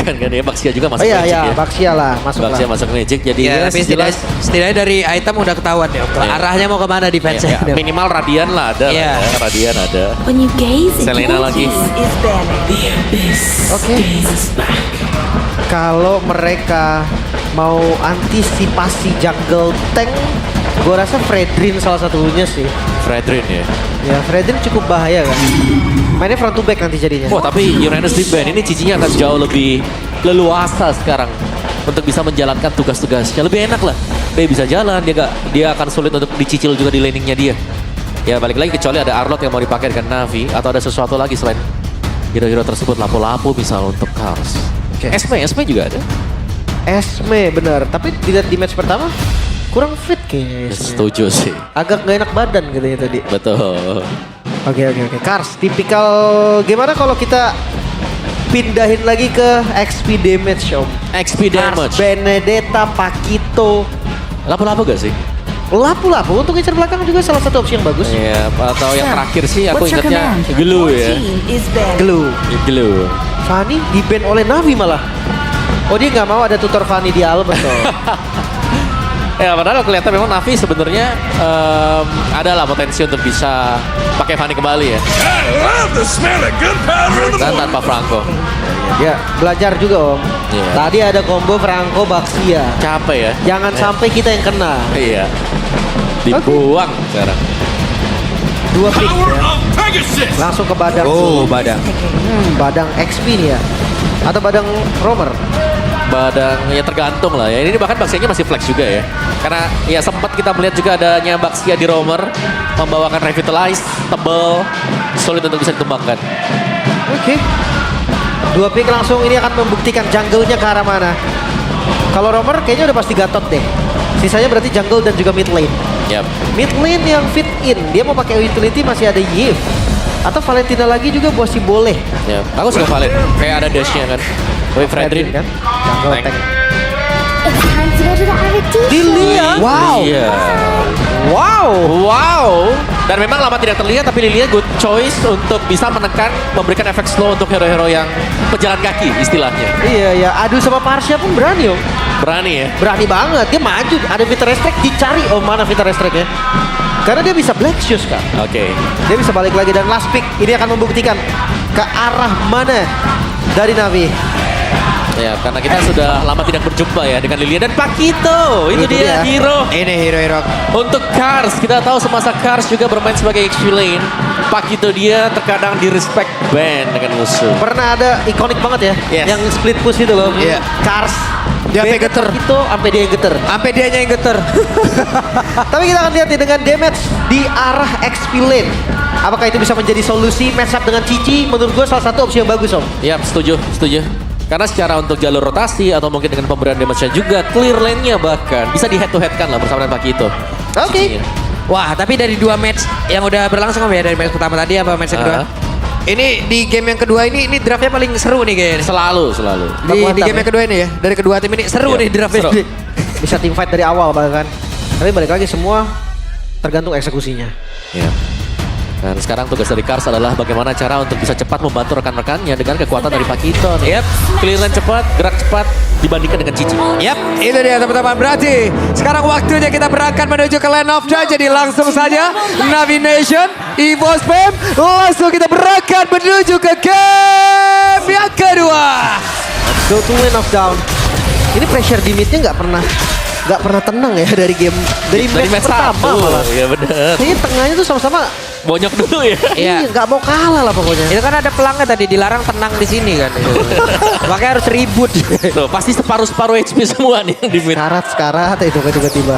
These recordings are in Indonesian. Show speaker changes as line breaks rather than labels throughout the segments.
kemarin kan ya, Baxia juga masuk
Oh iya,
Magic
iya,
ya.
Baxia lah, masuk
Baxia
lah.
masuk Magic, jadi
Ya, tapi
jelas
setidaknya dari item udah ketahuan ya.
Iya.
Arahnya mau kemana defense-nya.
ya, minimal Radian lah ada,
Iya.
lah ya. Radian ada.
When you gaze into
Selena
the
lagi.
abyss is banished.
Oke. Kalau mereka mau antisipasi jungle tank, gue rasa Fredrin salah satunya sih.
Fredrin ya.
Ya, Fredrin cukup bahaya kan. Mainnya front to back nanti jadinya.
Wah, tapi Uranus di ban ini cincinya akan jauh lebih leluasa sekarang untuk bisa menjalankan tugas-tugasnya. Lebih enak lah. Dia bisa jalan, dia akan sulit untuk dicicil juga di laningnya dia. Ya balik lagi kecuali ada Arlot yang mau dipakai dengan Navi atau ada sesuatu lagi selain hero-hero tersebut, lapo-lapo misal untuk Kars.
Oke.
Esme juga ada.
Esme bener, tapi dilihat di match pertama kurang fit kayaknya. Esme.
Setuju sih.
Agak gak enak badan katanya tadi.
Betul.
Oke. Kars, tipikal gimana kalau kita pindahin lagi ke XP damage Om?
XP damage.
Kars, Benedetta, Pakito,
Lapo-lapo gak sih?
lapu-lapu untuk incer belakang juga salah satu opsi yang bagus.
Iya, atau yang terakhir sih aku
What's your
ingatnya
command?
Glue
Your
ya.
team is banished.
Glue.
Glue.
Fanny di-ban oleh Navi malah. Oh dia nggak mau ada tutor Fanny di Albert toh.
Ya padahal kelihatan memang Navi sebenarnya ada lah potensi untuk bisa pakai Fanny kembali ya. Dan tanpa Franco.
Ya belajar juga Om.
Iya.
Tadi ada combo Franco Baxia.
Capek ya.
Jangan sampai kita yang kena.
Iya. Dibuang sekarang.
Dua pick ya. Langsung ke Badang.
Oh, Badang.
Badang XP nih ya. Atau Badang Romer.
Badang ya tergantung lah ya. Ini bahkan Baxianya masih flex juga ya. Karena ya sempat kita melihat juga adanya Baxia di Romer membawakan Revitalize, tebel, sulit untuk bisa ditumbangkan.
Oke. Dua pick langsung ini akan membuktikan jungle-nya ke arah mana. Kalau Romer kayaknya udah pasti Gatot deh. Sisanya berarti jungle dan juga mid lane.
Yap.
Mid lane yang fit in, dia mau pakai utility masih ada Yves. Atau Valentina lagi juga masih boleh.
Yap. Aku suka Valen. Kayak ada dashnya kan. Woi Fredrin
kan? Jungle
Tank.
tank.
It's time to go to the RT.
Lilia.
Wow.
Iya. Wow. Dan memang lama tidak terlihat tapi Lilia good choice untuk bisa menekan, memberikan efek slow untuk hero-hero yang pejalan kaki istilahnya.
Iya ya, adu sama Parsha pun berani Om.
Berani ya.
Berani banget, dia maju. Ada Vita Restrict, dicari Om mana Vita Restrict ya. Karena dia bisa Black Shoes kan.
Oke.
Dia bisa balik lagi dan last pick ini akan membuktikan ke arah mana dari Navi.
Ya, karena kita sudah lama tidak berjumpa ya dengan Lilia dan Pakito. Itu dia hero.
Ini hero-hero.
Untuk Kars, kita tahu semasa Kars juga bermain sebagai XP lane. Pakito dia terkadang di respect ban dengan musuh.
Pernah ada ikonik banget ya,
Yes.
yang split push itu loh.
Iya.
Kars.
Dia sampai geter.
Itu sampai dia yang geter.
Sampai dianya yang geter.
Tapi kita akan lihat nih dengan damage di arah XP lane. Apakah itu bisa menjadi solusi match up dengan Cici? Menurut gue salah satu opsi yang bagus Om.
Ya, setuju. Karena secara untuk jalur rotasi atau mungkin dengan pemberian damage-nya juga, clear lane-nya bahkan bisa di head to head kan lah bersama dengan Pakito.
Oke.
Wah, tapi dari dua match yang udah berlangsung Om, ya, dari match pertama tadi apa match yang kedua? Ini di game yang kedua ini draftnya paling seru nih kayaknya.
Selalu.
Di game yang kedua ini ya, dari kedua tim ini seru
Iya,
nih draftnya.
seru.
Bisa team fight dari awal bahkan. Tapi balik lagi semua tergantung eksekusinya.
Ya. Dan sekarang tugas dari Kars adalah bagaimana cara untuk bisa cepat membantu rekan-rekannya dengan kekuatan dari Pakito. Yap, clear lane cepat, gerak cepat dibandingkan dengan Cici.
Yap, itu dia teman-teman. Berarti sekarang waktunya kita berangkat menuju ke Land of Dawn. Jadi langsung saja Navi Nation, Evo Spam, langsung kita berangkat menuju ke game yang kedua.
Let's go to Land of Down. Ini pressure di midnya nggak pernah tenang ya dari game dari match pertama
satu.
malah.
Iya benar.
Kayaknya tengahnya tuh sama-sama
Bonyok dulu ya.
Iya.
nggak mau kalah lah pokoknya.
Itu kan ada pelangnya tadi dilarang tenang di sini kan. Makanya harus ribut.
Tuh, pasti separuh-separuh HP semua nih yang di mid.
Sekarat itu kan tiba-tiba.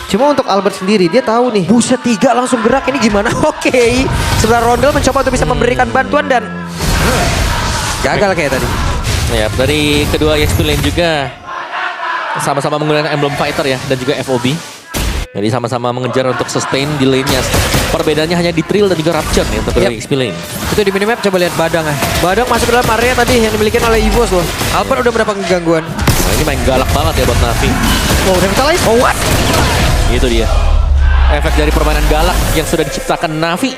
Cuma untuk Albert sendiri dia tahu nih.
Buset 3 langsung gerak ini gimana? Oke. Sebelah Rondel mencoba untuk bisa memberikan bantuan dan gagal kayak tadi.
Ya, dari kedua XP lane juga sama-sama menggunakan emblem fighter ya dan juga FOB. Jadi sama-sama mengejar untuk sustain di lane-nya. Perbedaannya hanya di Trill dan juga Rapture nih untuk dari XP lane.
Itu di minimap coba lihat Badang ya. Badang masuk ke dalam area tadi yang dimiliki oleh Evos loh. Albert udah berapa gangguan?
Nah, ini main galak banget ya buat Navi.
Wow, Revitalize.
Oh what?
Itu dia. Efek dari permainan galak yang sudah diciptakan Navi.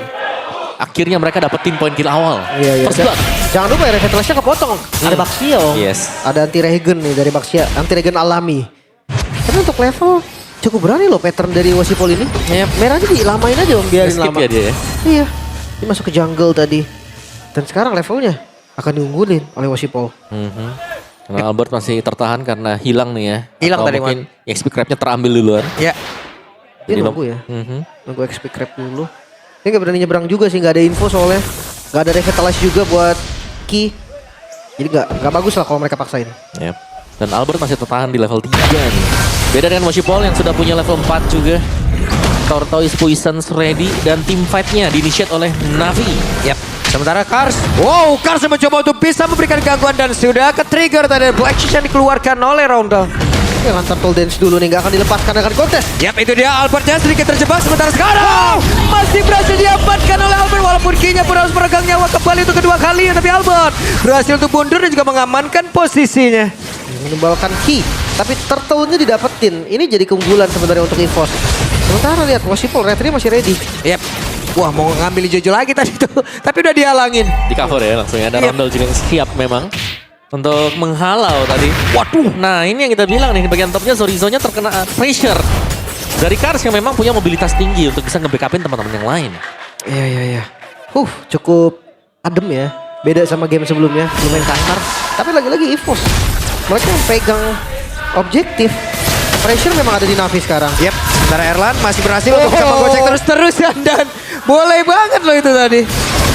Akhirnya mereka dapetin poin kill awal.
Iya.
First blood.
Jangan lupa ya, Revitalize-nya kepotong. Ada Baxia, Om.
Yes.
Ada anti-regen nih dari Baxia. Anti-regen alami. Tapi untuk level cukup berani loh pattern dari Wasipol ini. Merahnya dilamain aja Om, biarin
Skip
lama.
ya dia ya.
Iya. Dia masuk ke jungle tadi. Dan sekarang levelnya akan diunggulin oleh Wasipol.
Karena Albert masih tertahan karena hilang nih ya.
Hilang
Atau
tadi,
mungkin XP Crab-nya terambil duluan.
Ya.
Dia
Jadi
nunggu ya.
Mhm.
Nunggu XP Crab dulu. Dia nggak berani nyebrang juga sih, nggak ada info soalnya. Nggak ada Revitalize juga buat Ki. Jadi nggak bagus lah kalau mereka paksain.
Yep. Dan Albert masih tertahan di level 3 nih. Beda dengan Wasipol yang sudah punya level 4 juga. Tortoise Poisons ready dan tim fight-nya diinitiate oleh Navi.
Yap. Sementara Kars. Wow, Kars mencoba untuk bisa memberikan gangguan dan sudah ke-trigger tadi Black Shish yang dikeluarkan oleh Roundel.
Ya kan Turtle Dance dulu nih, nggak akan dilepaskan akan kontes.
Yap, itu dia Albertnya sedikit terjebak sementara sekarang masih berhasil diamankan oleh Albert walaupun Kinya pun harus meregang nyawa kembali untuk kedua kalinya, tapi Albert berhasil untuk mundur dan juga mengamankan posisinya.
Menumbalkan Ki. Tapi turtle-nya didapetin. Ini jadi keunggulan sebenarnya untuk EVOS. Sementara lihat Wasipol, Retri masih ready.
Yap. Wah, mau ngambil Jojo lagi tadi tuh, tapi udah dihalangin.
Di cover ya langsung ya. Ada
Yep.
Randall juga yang siap memang. Untuk menghalau tadi. Waduh. Nah ini yang kita bilang nih. Di bagian topnya Zorizo-nya terkena pressure. Dari Kars yang memang punya mobilitas tinggi untuk bisa nge-backupin teman-teman yang lain.
Iya. Cukup adem ya. Beda sama game sebelumnya, lumayan kasar. Tapi lagi-lagi EVOS. Mereka yang pegang objektif. Pressure memang ada di Navi sekarang.
Yap, sementara Erlan masih berhasil untuk bisa menggocek terus-terusan dan boleh banget loh itu tadi.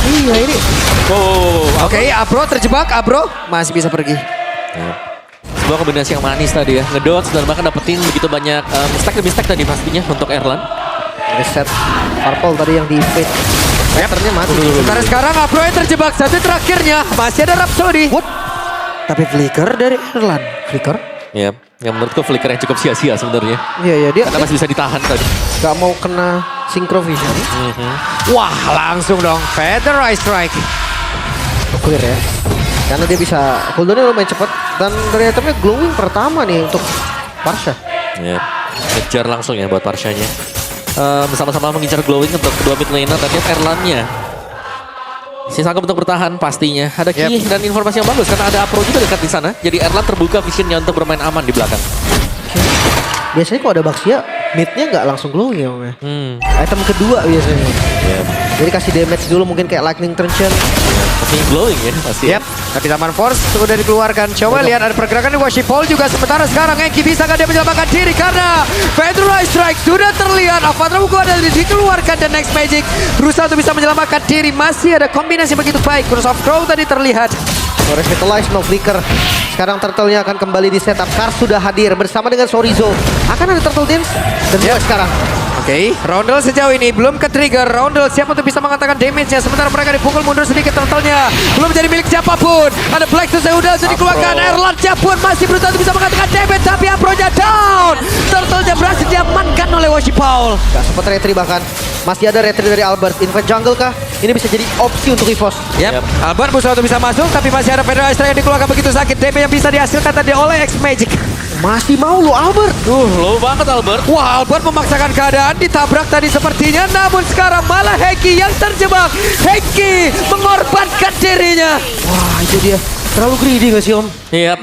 Iya ini.
Oke, Abro terjebak, Abro masih bisa pergi.
Sebuah kombinasi yang manis tadi ya. Ngedodge dan bahkan dapetin begitu banyak mistake tadi pastinya untuk Erlan.
Reset Purple tadi yang di-fade. Patternnya mati.
Sementara sekarang Abro yang terjebak satu terakhirnya masih ada Rhapsody.
What?
Tapi flicker dari Erlan.
Flicker?
Ya, yang menurutku flicker yang cukup sia-sia sebenarnya.
Iya dia
Karena masih bisa ditahan tadi.
gak mau kena Synchro Vision.
Wah, langsung dong Feather Eye Strike.
Clear ya. Karena dia bisa cooldownnya lumayan cepat. Dan dari itemnya glowing pertama nih untuk Parsha.
Ya, kejar langsung ya buat Parshanya. Bersama-sama mengincar glowing untuk kedua mid laner. Tapi Erlannya si sanggup untuk bertahan pastinya. Ada Ki dan informasi yang bagus karena ada Apro juga dekat di sana. Jadi Erlan terbuka visionnya untuk bermain aman di belakang.
Biasanya kalau ada Baxia, mid-nya nggak langsung glowing ya Om ya. Item kedua biasanya. Jadi kasih damage dulu mungkin kayak Lightning Trenchant.
Tapi glowing ya pasti.
Yap, tapi Taman Force sudah dikeluarkan. Coba lihat ada pergerakan di Wasipol juga. Sementara sekarang Enki bisa dia menyelamatkan diri karena Feather Eye Strike sudah terlihat. Avatar Buku ada dikeluarkan dan Next Magic berusaha untuk bisa menyelamatkan diri. Masih ada kombinasi begitu baik. Cross of Crow tadi terlihat.
No Revitalize, no Flicker. Sekarang Turtle-nya akan kembali di setup. Kars sudah hadir bersama dengan Zorizo. Akan ada Turtle Dance dan dua sekarang.
Oke, Roundel sejauh ini belum ke-trigger. Roundel siap untuk bisa mengatakan damage-nya. Sementara mereka dipukul mundur sedikit Turtle-nya. Belum jadi milik siapapun. Ada Black Tooth yang udah dikeluarkan. Erlan pun masih berusaha untuk bisa mengatakan damage. Tapi Apro-nya down. Turtle-nya berhasil diamankan oleh Wasipol.
Gak sempat retry bahkan. Masih ada retry dari Albert. Invade jungle kah? Ini bisa jadi opsi untuk EVOS.
Yap, Albert berusaha untuk bisa masuk. Tapi masih ada Feather Eye Strike yang dikeluarkan begitu sakit. damage yang bisa dihasilkan tadi oleh X-Magic.
Masih mau lu Albert.
Low banget Albert.
Wah, Albert memaksakan keadaan, ditabrak tadi sepertinya. Namun sekarang malah Heki yang terjebak. Heki mengorbankan dirinya.
Wah itu dia. Terlalu greedy gak sih Om?
Yap.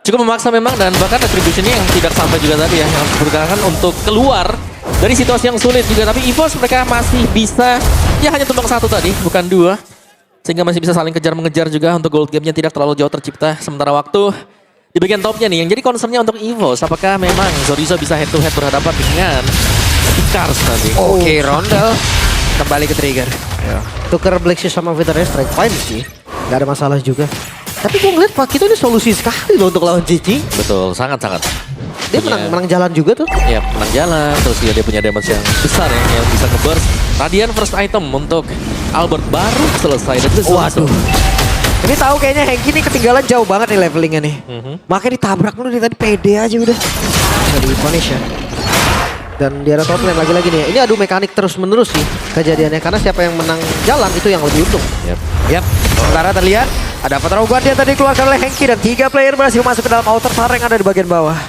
Cukup memaksa memang dan bahkan retribution-nya yang tidak sampai juga tadi ya. Yang bergerakan untuk keluar dari situasi yang sulit juga. Tapi EVOS mereka masih bisa ya hanya tumbang satu tadi, bukan dua. Sehingga masih bisa saling kejar-mengejar juga untuk gold game-nya tidak terlalu jauh tercipta. Sementara waktu di bagian topnya nih, yang jadi concernnya untuk EVOS, apakah memang Zorizo bisa head to head berhadapan dengan Kars nanti?
Oke, Roundel kembali ke trigger.
Tuker Black Shield sama Feather Eye Strike fine sih. Gak ada masalah juga. Tapi gue ngeliat Pak Kito ini solusi sekali loh untuk lawan Cici.
Betul, sangat-sangat.
Dia menang jalan juga tuh.
Ya, menang jalan, terus dia punya damage yang besar ya, yang bisa nge-burst. Radiant first item untuk Albert baru selesai. Dan itu
Waduh. Ini tahu kayaknya Hengki nih ketinggalan jauh banget nih levelingnya nih. Makanya ditabrak dulu nih tadi pede aja udah.
Nggak di-punish ya. Dan di arah top lane lagi-lagi nih. Ini adu mekanik terus-menerus sih kejadiannya. Karena siapa yang menang jalan itu yang lebih untung.
Yap, sementara terlihat ada Avatar Guardian tadi dikeluarkan oleh Hengki dan 3 player berhasil masuk ke dalam outer tower yang ada di bagian bawah.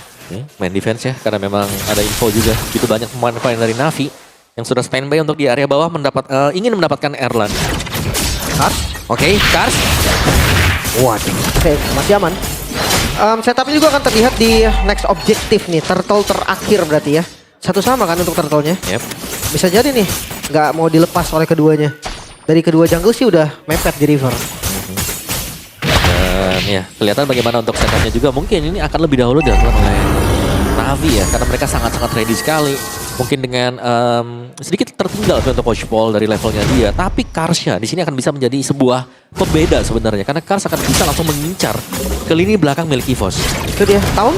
main defense ya, karena memang ada info juga. Begitu banyak pemain-pemain dari Navi yang sudah standby untuk di area bawah ingin mendapatkan Erlan.
Kars.
Oke, Kars.
Waduh. Oke, masih aman. Setupnya juga akan terlihat di next objektif nih. Turtle terakhir berarti ya. Satu sama kan untuk turtle-nya.
Yep.
Bisa jadi nih, nggak mau dilepas oleh keduanya. Dari kedua jungle sih udah mepet di river.
Dan ya, kelihatan bagaimana untuk setupnya juga. Mungkin ini akan lebih dahulu dilakukan oleh Navi ya. Karena mereka sangat-sangat ready sekali. Mungkin dengan sedikit tertinggal untuk push ball dari levelnya dia. Tapi Karsnya di sini akan bisa menjadi sebuah pembeda sebenarnya. Karena Kars akan bisa langsung mengincar ke lini belakang milik EVOS.
Itu dia, tahun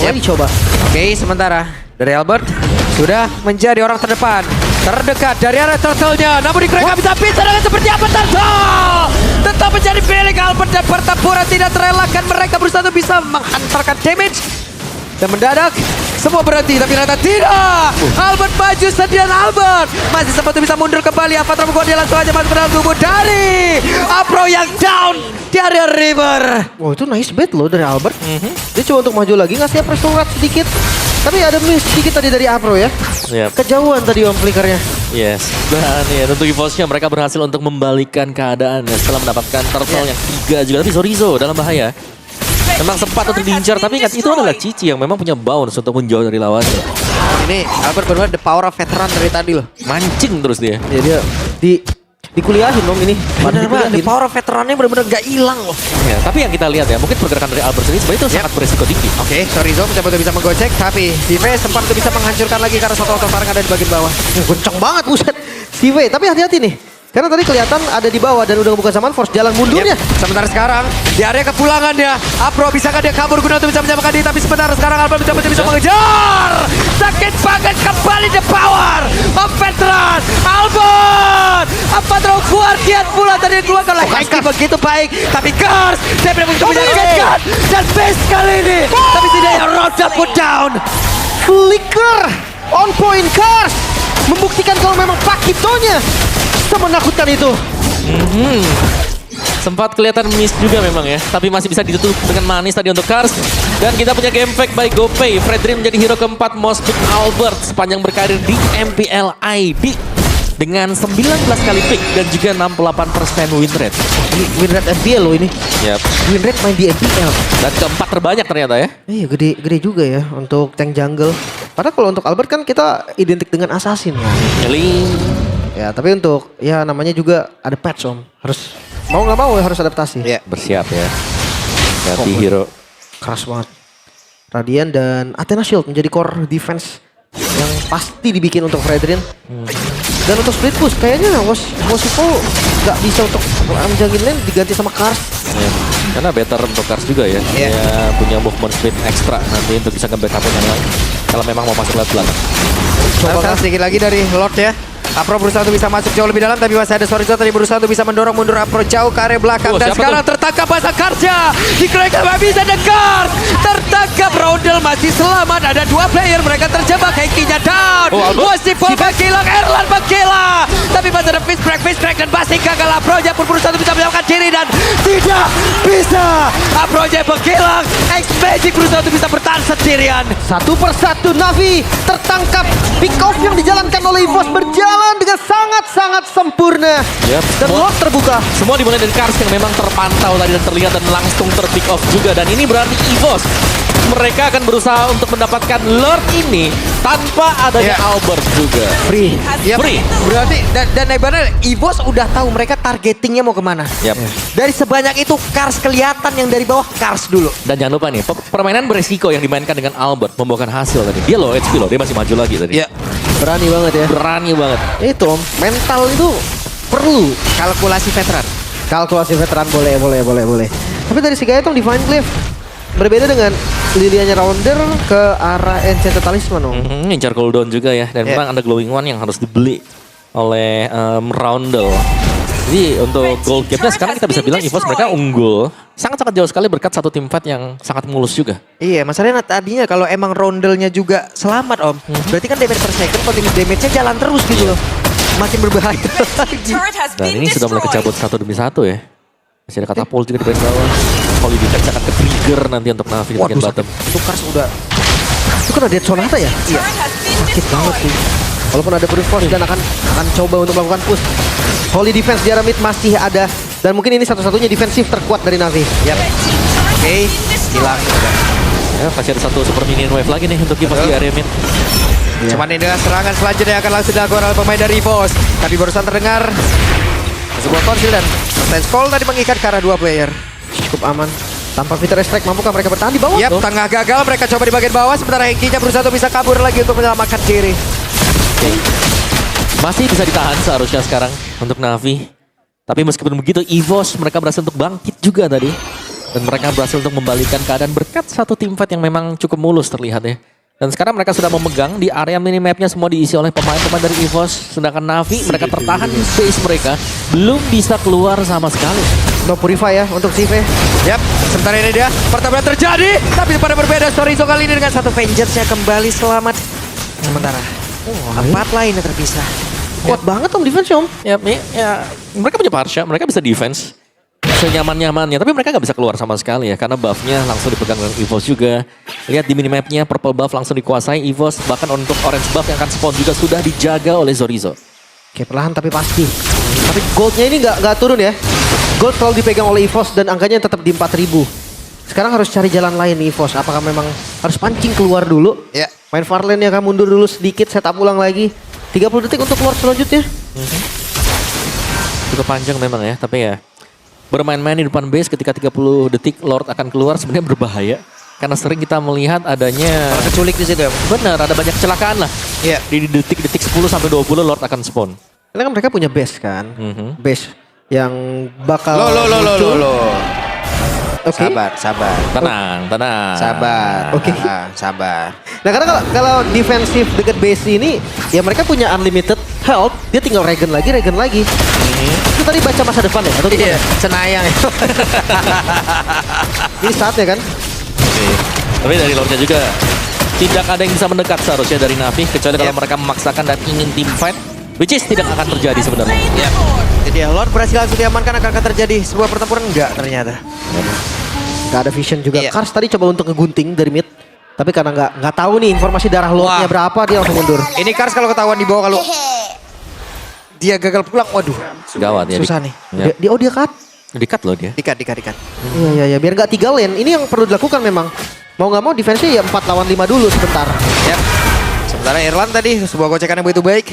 mulai dicoba.
Oke, sementara dari Albert sudah menjadi orang terdekat dari arah turtle-nya. Namun mereka bisa pisah dengan seperti apa turtle? Tetap menjadi milik Albert dan pertempuran tidak terelakkan. Mereka berusaha untuk bisa menghantarkan damage. Dan mendadak semua berhenti, tapi ternyata tidak. Albert maju sendirian. Albert masih sempat bisa mundur kembali. Avatar membuat dia langsung aja masuk ke dalam tubuh dari Apro yang down di area river.
Wow, itu nice bet loh dari Albert. Dia coba untuk maju lagi, ngasih restorat sedikit. Tapi ada miss sedikit tadi dari Apro ya.
Yep.
Kejauhan tadi om flickernya.
Yes, dan ya untuk EVOS-nya mereka berhasil untuk membalikan keadaan ya, setelah mendapatkan turtle yang 3 juga. Tapi Zorizo dalam bahaya. Memang sempat untuk diincar, tapi ingat itu adalah Cici yang memang punya bounce untuk menjauh dari lawannya.
Ini Albert benar-benar the power of veteran dari tadi loh.
Mancing terus dia.
Ya dia dikuliahin om ini.
Benar banget, the power of veterannya benar-benar gak hilang loh.
Ya, tapi yang kita lihat ya, mungkin pergerakan dari Albert sendiri sebenarnya itu sangat beresiko tinggi.
Oke, Zorizo mencoba untuk bisa menggocek, tapi Steve sempat untuk bisa menghancurkan lagi karena satu otot ada di bagian bawah.
Kenceng banget buset. Steve, tapi hati-hati nih. Karena tadi kelihatan ada di bawah dan udah ngebuka zaman force jalan mundurnya.
Sementara sekarang di area kepulangannya, Apro bisakah dia kabur guna untuk bisa menyamakan diri? Tapi sebentar sekarang Albert mencoba bisa mengejar. Sakit banget kembali the power of veteran Albert. Apa terlalu kuat kiat pula tadi keluar kalau Hengki begitu baik. Tapi Kars dia benar benar menyakitkan dan base kali ini. Tapi setidaknya Roda put down.
Flicker on point Kars membuktikan kalau memang Pakitonya semenakutkan itu.
Sempat kelihatan miss juga memang ya, tapi masih bisa ditutup dengan manis tadi untuk Kars. Dan kita punya game fact by GoPay. Fredrin menjadi hero keempat most pick Albert sepanjang berkarir di MPL ID dengan 19 kali pick dan juga 68% win rate.
Win rate MPL loh ini.
Yap.
Win rate main di MPL.
Dan keempat terbanyak ternyata ya.
Iya gede juga ya untuk tank jungle. Padahal kalau untuk Albert kan kita identik dengan assassin.
Ngeling.
Ya tapi untuk ya namanya juga ada patch om. Harus mau nggak mau ya harus adaptasi.
Ya.
Bersiap ya. Ganti hero.
Keras banget. Radiant dan Athena Shield menjadi core defense yang pasti dibikin untuk Fredrin. Dan untuk split push kayaknya Wosipo nggak bisa untuk menjangin lane diganti sama Kars.
Ya. Karena better untuk Kars juga ya.
Iya.
Dia punya movement speed ekstra nanti untuk bisa nge-backupin yang lain. Kalau memang mau masuk lewat belakang.
Coba sedikit lagi dari Lord ya. Apro berusaha untuk bisa masuk jauh lebih dalam, tapi masih ada Zorizo tadi berusaha untuk bisa mendorong mundur Apro jauh ke area belakang. Dan sekarang tertangkap pasang Karsnya. Dikeluarkan nggak bisa dan Kars tertangkap. Roundel masih selamat. Ada 2 player, mereka terjebak. Hengkinya down. Wosipo menghilang, Erlan menghilang. Tapi masih ada fish crack dan pasti gagal. Apro-nya pun berusaha untuk bisa menyelamatkan diri dan tidak bisa. Apro-nya menghilang. X-Magic berusaha untuk bisa bertahan sendirian.
Satu persatu Navi tertangkap. Pick off yang dijalankan oleh EVOS berjalan dengan sangat-sangat sempurna.
Yep.
Dan lock terbuka.
Semua dimulai dari Kars yang memang terpantau tadi dan terlihat dan langsung ter-pick off juga. Dan ini berarti EVOS mereka akan berusaha untuk mendapatkan Lord ini tanpa adanya Albert juga.
Free.
Yep.
Free.
Berarti dan ibaratnya EVOS udah tahu mereka targetingnya mau kemana.
Yep.
Dari sebanyak itu Kars kelihatan yang dari bawah Kars dulu.
Dan jangan lupa nih, permainan beresiko yang dimainkan dengan Albert membuahkan hasil tadi. Dia low HP loh, dia masih maju lagi tadi.
Iya.
Berani banget ya.
Berani banget.
Itu om, mental itu perlu.
Kalkulasi veteran.
Kalkulasi veteran boleh. Tapi dari si Gaetong Divine Glaive berbeda dengan Lilianya Rounder ke arah Enchanted Talisman om.
Ngincar cooldown juga ya. Dan memang ada Glowing One yang harus dibeli oleh Roundel. Jadi untuk gold gap-nya sekarang kita bisa bilang EVOS mereka unggul. Sangat-sangat jauh sekali berkat satu tim fight yang sangat mulus juga.
Iya, masalahnya tadinya kalau emang Roundelnya juga selamat om. Berarti kan damage per second, continuous damage-nya jalan terus gitu loh. Makin berbahaya lagi.
Dan ini sudah mulai kecabut satu demi satu ya. Masih ada katapult juga di bagian bawah. Kalau Detect akan ke-trigger nanti untuk Navi di bagian bottom.
Itu Kars udah. Itu kan ada Dead Sonata ya? Iya. Sakit banget sih. Walaupun ada brute force dan akan coba untuk melakukan push. Holy defense di area mid masih ada. Dan mungkin ini satu-satunya defensif terkuat dari Navi.
Yap. Oke, hilang.
Ya, masih ada satu super minion wave lagi nih untuk EVOS di area mid.
Cuman ini dengan serangan selanjutnya akan langsung dilakukan oleh pemain dari EVOS. Tapi barusan terdengar sebuah konsil dan Sense Call tadi mengikat ke arah 2 player.
Cukup aman. Tanpa Victor Strike, mampukah mereka bertahan di bawah?
Yap, tengah gagal, mereka coba di bagian bawah. Sementara Henki-nya berusaha untuk bisa kabur lagi untuk menyelamatkan diri.
Masih bisa ditahan seharusnya sekarang untuk Navi. Tapi meskipun begitu, EVOS mereka berhasil untuk bangkit juga tadi. Dan mereka berhasil untuk membalikan keadaan berkat satu team fight yang memang cukup mulus terlihat ya. Dan sekarang mereka sudah memegang di area minimapnya semua diisi oleh pemain-pemain dari EVOS. Sedangkan Navi mereka tertahan di base mereka. Belum bisa keluar sama sekali.
No Purify ya untuk Sive.
Yap, sementara ini dia pertarungan terjadi. Tapi pada berbeda, Sorizo kali ini dengan satu Vengeance-nya kembali selamat. Sementara, 4 lain yang terpisah.
Kuat banget om defense om.
Ya, mereka punya Parsha, mereka bisa defense. Senyaman-nyamannya, tapi mereka nggak bisa keluar sama sekali ya. Karena buff-nya langsung dipegang dengan EVOS juga. Lihat di minimapnya, purple buff langsung dikuasai EVOS. Bahkan untuk orange buff yang akan spawn juga sudah dijaga oleh Zorizo.
Oke perlahan tapi pasti. Tapi goldnya ini nggak turun ya. Gold selalu dipegang oleh EVOS dan angkanya tetap di 4000. Sekarang harus cari jalan lain nih EVOS. Apakah memang harus pancing keluar dulu?
Ya.
Main far lane ya kan, mundur dulu sedikit, setup ulang lagi. 30 detik untuk keluar selanjutnya.
Cukup panjang memang ya, tapi ya bermain-main di depan base ketika 30 detik Lord akan keluar sebenarnya berbahaya. Karena sering kita melihat adanya
Keculik di situ ya.
benar, ada banyak kecelakaan lah.
Iya.
Di detik-detik 10 sampai 20 Lord akan spawn.
Karena kan mereka punya base kan. Base yang bakal muncul. Oke.
Sabar.
Tenang.
Sabar.
Oke.
Sabar.
Nah karena kalau defensif dekat base ini, ya mereka punya unlimited health, dia tinggal regen lagi. Itu tadi baca masa depan ya? Atau gimana?
Iya, cenayang ya.
Ini saatnya kan?
Tapi dari Lordnya juga tidak ada yang bisa mendekat seharusnya dari Navi. Kecuali kalau mereka memaksakan dan ingin team fight. Which is tidak akan terjadi sebenarnya.
Jadi ya, Lord berhasil langsung diamankan, akan terjadi sebuah pertempuran enggak ternyata.
Gak ada vision juga.
Iya.
Kars tadi coba untuk ngegunting dari mid. Tapi karena nggak tahu nih informasi darah Lordnya
Wah.
berapa, dia langsung mundur.
Ini Kars kalau ketahuan di bawah, kalau dia gagal pulang, waduh.
Gawat ya.
Susah nih.
Ya.
Dia cut.
Di-cut loh dia.
Dikat.
Iya, biar nggak 3 lane. Ini yang perlu dilakukan memang. Mau nggak mau defense-nya ya 4 lawan 5 dulu sebentar.
Ya. Sementara Erlan tadi sebuah gocekan yang begitu baik.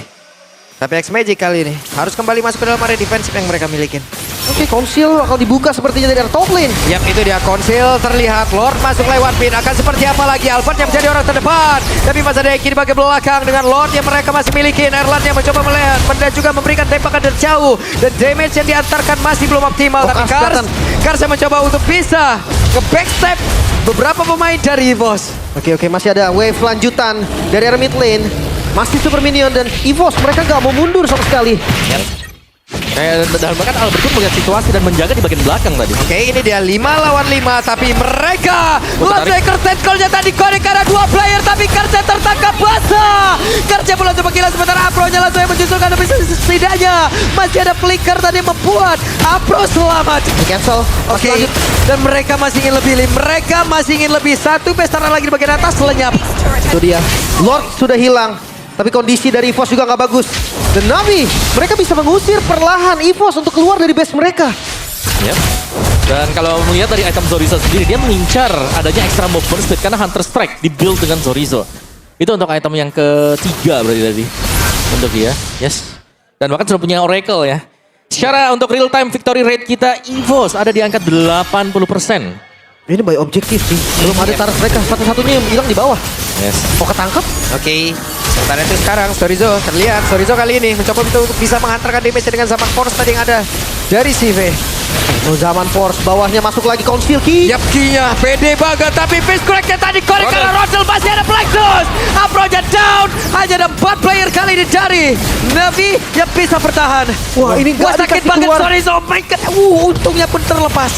Tapi X-Magic kali ini harus kembali masuk ke dalam area defensif yang mereka milikin.
Oke, Konsil bakal dibuka sepertinya dari arah top lane.
Yap, itu dia konsil, terlihat Lord masuk lewat pin. Akan seperti apa lagi? Alphard yang menjadi orang terdepan. Tapi masih ada Eki di bagian belakang dengan Lord yang mereka masih milikin. Erlan yang mencoba melihat dan juga memberikan tembakan dari jauh. Dan damage yang diantarkan masih belum optimal.
Oh,
Tapi
Kars
Kars yang mencoba untuk bisa nge-backstep beberapa pemain dari EVOS.
Oke, masih ada wave lanjutan dari arah mid lane. Masih super minion dan EVOS mereka nggak mau mundur sama sekali.
Dan bahkan Albert pun melihat situasi dan menjaga di bagian belakang tadi.
Oke, ini dia 5 lawan 5. Tapi mereka
Tertarik.
Lost Set Call-nya tadi korek karena 2 player. Tapi Karsa tertangkap basah. Karsa mulai coba gila sementara Apro-nya langsung yang menyusulkan. Tapi setidaknya masih ada flicker tadi membuat Apro selamat.
Cancel.
Oke, dan mereka masih ingin lebih. Mereka masih ingin lebih. Satu pestaran lagi di bagian atas lenyap.
Itu dia. Lord sudah hilang. Tapi kondisi dari EVOS juga nggak bagus. Dan Navi, mereka bisa mengusir perlahan EVOS untuk keluar dari base mereka.
Ya. Dan kalau melihat dari item Zorizo sendiri, dia mengincar adanya extra movement speed karena Hunter Strike di-build dengan Zorizo. Itu untuk item yang ketiga berarti tadi. Untuk dia, yes. Dan bahkan sudah punya Oracle ya. Secara untuk real time victory rate kita, EVOS ada di angka 80%.
Ini by objektif sih. Belum ada taraf mereka. Satu-satunya yang hilang di bawah.
Yes.
Mau ketangkap?
Oke, sementara itu sekarang Sorizo terlihat. Sorizo kali ini mencoba untuk bisa menghantarkan damage dengan zaman force tadi yang ada dari CV.
Oh, zaman force. Bawahnya masuk lagi Konsil Ki.
Yap, Kinya pede banget. Tapi face correct-nya tadi korek karena Rosel masih ada Plexus. Apro-nya down. Hanya ada 4 player kali ini dari Navi yang bisa bertahan.
Wah, ini nggak
sakit
dikasih
banget
keluar.
Sorizo. Oh my God. Untungnya pun terlepas.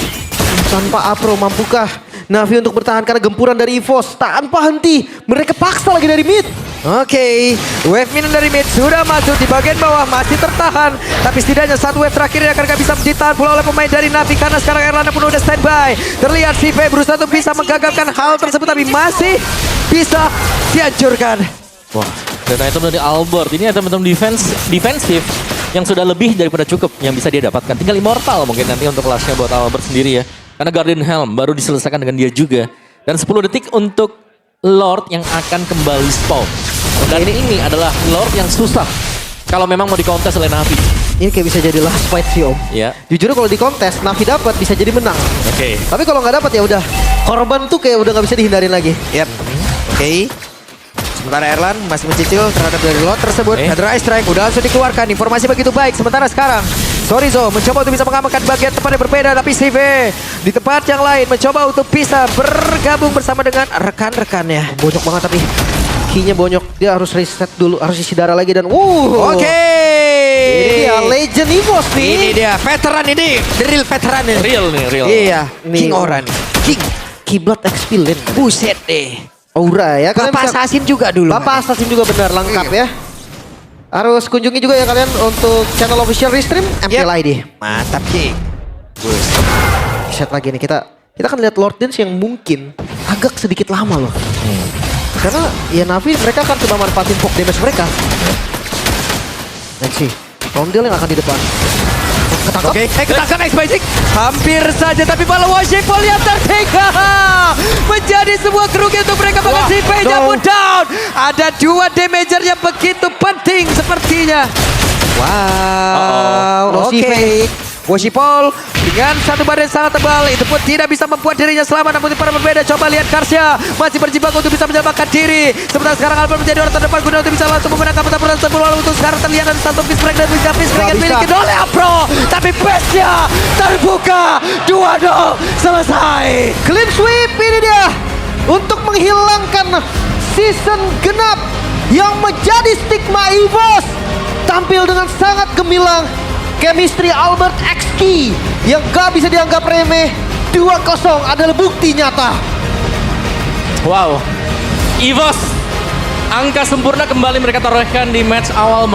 Tanpa Apro, mampukah Navi untuk bertahan karena gempuran dari EVOS tanpa henti? Mereka paksa lagi dari mid.
Oke, wave minion dari mid sudah masuk di bagian bawah, masih tertahan. Tapi setidaknya satu wave terakhir yang akan bisa ditahan pula oleh pemain dari Navi. Karena sekarang Erlanda pun udah standby. Terlihat CV berusaha untuk bisa menggagalkan hal tersebut, tapi masih bisa dihancurkan.
Wah, Dan item dari Albert ini item defensif yang sudah lebih daripada cukup yang bisa dia dapatkan. Tinggal Immortal mungkin nanti untuk kelasnya buat Albert sendiri ya. Karena Guardian Helm baru diselesaikan dengan dia juga. Dan 10 detik untuk Lord yang akan kembali spawn. Dan ini adalah Lord yang susah kalau memang mau dikontes oleh Navi.
Ini kayak bisa jadi last fight sih Om.
Ya.
Jujur kalau di kontes Navi dapat bisa jadi menang.
Oke.
Tapi kalau nggak dapat ya udah. Korban tuh kayak udah nggak bisa dihindarin lagi.
Yap. Oke. Sementara Erlan masih mencicil terhadap dari lot tersebut. Dan Rise Strike udah langsung dikeluarkan. Informasi begitu baik. Sementara sekarang Sorizo mencoba untuk bisa mengamankan bagian tempat yang berbeda. Tapi CV di tempat yang lain mencoba untuk bisa bergabung bersama dengan rekan-rekannya.
Bonyok banget tapi key-nya bonyok. Dia harus reset dulu. Harus isi darah lagi dan
Oke.
Ini dia Legend EVOS nih.
Ini dia veteran ini. The real veteran nih.
Real nih, real.
Iya.
Nih.
King Aura nih. King.
Kiblat XP Lane.
Buset deh.
Aura ya. Kalian
Bapak
bisa-
Assassin juga dulu.
Bapak Assassin juga benar lengkap ya. Harus kunjungi juga ya kalian untuk channel official Restream MPLID.
Mantap King.
Set lagi nih kita kan lihat Lord Dance yang mungkin agak sedikit lama loh. Karena ya Navi mereka akan coba manfaatin poke damage mereka. Let's see. Rondel yang akan di depan. Ketangkap.
Oke, ketangkap X-Magic. Hampir saja tapi malah Washington yang tertinggal. Menjadi sebuah kerugian untuk mereka bahkan si Peja pun down. Ada 2 damager yang begitu penting sepertinya. Wow,
No
oke.
fake.
Washipol dengan satu badan sangat tebal itu pun tidak bisa membuat dirinya selamat namun para berbeda. Coba lihat Karsya masih berjibaku untuk bisa menyelamatkan diri. Sementara sekarang Albert menjadi orang terdepan guna untuk bisa langsung memenangkan pertempuran tersebut. Lalu untuk sekarang terlihat ada satu piece break dan bisa piece break yang dimiliki oleh Apro. Tapi base-nya terbuka 2-0 selesai.
Clean sweep ini dia. Untuk menghilangkan season genap yang menjadi stigma EVOS. Tampil dengan sangat gemilang. Chemistry Albert XQ yang gak bisa dianggap remeh. 2-0 adalah bukti nyata.
Wow. EVOS angka sempurna kembali mereka torehkan di match awal.